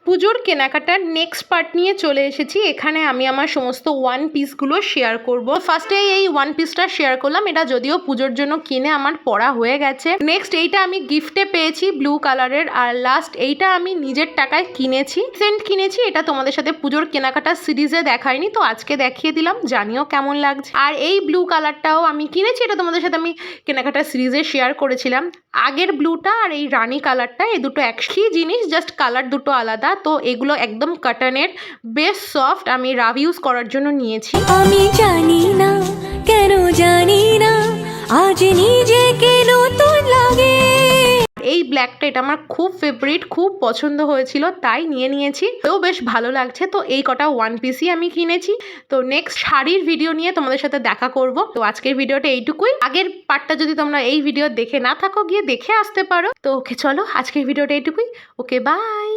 পুজোর কেনাকাটার next part নিয়ে চলে এসেছি। এখানে আমি আমার সমস্ত ওয়ান পিসগুলো শেয়ার করব। ফার্স্টে এই ওয়ান পিসটা শেয়ার করলাম, এটা যদিও পুজোর জন্য কিনে আমার পরা হয়ে গেছে। নেক্সট এইটা আমি গিফটে পেয়েছি ব্লু কালারের। আর লাস্ট এইটা আমি নিজের টাকায় কিনেছি, সেন্ট কিনেছি। এটা তোমাদের সাথে পুজোর কেনাকাটার সিরিজে দেখাইনি, তো আজকে দেখিয়ে দিলাম, জানিও কেমন লাগছে। আর এই ব্লু কালারটাও আমি কিনেছি, এটা তোমাদের সাথে আমি কেনাকাটার সিরিজে শেয়ার করেছিলাম। আগের ব্লুটা আর এই রানী কালারটা, এই দুটো একই জিনিস, জাস্ট কালার দুটো আলাদা। তো এগুলো একদম কটনের, বেশ সফট। আমি রাভ ইউজ করার জন্য নিয়েছি। আমি জানি না কেন জানি না আজ নিজেকে নতুন লাগে। এই ব্ল্যাকটা, এটা আমার খুব ফেভারিট, খুব পছন্দ হয়েছিল, তাই নিয়ে নিয়েছি। এও বেশ ভালো লাগছে। তো এই কটা ওয়ান পিসই আমি কিনেছি। তো নেক্সট শাড়ির ভিডিও নিয়ে তোমাদের সাথে দেখা করব। তো আজকের ভিডিওটা এইটুকুই। আগের পার্টটা যদি তোমরা এই ভিডিও দেখে না থাকো, গিয়ে দেখে আসতে পারো। তো ওকে, চলো আজকের ভিডিওটা এইটুকুই। ওকে, বাই।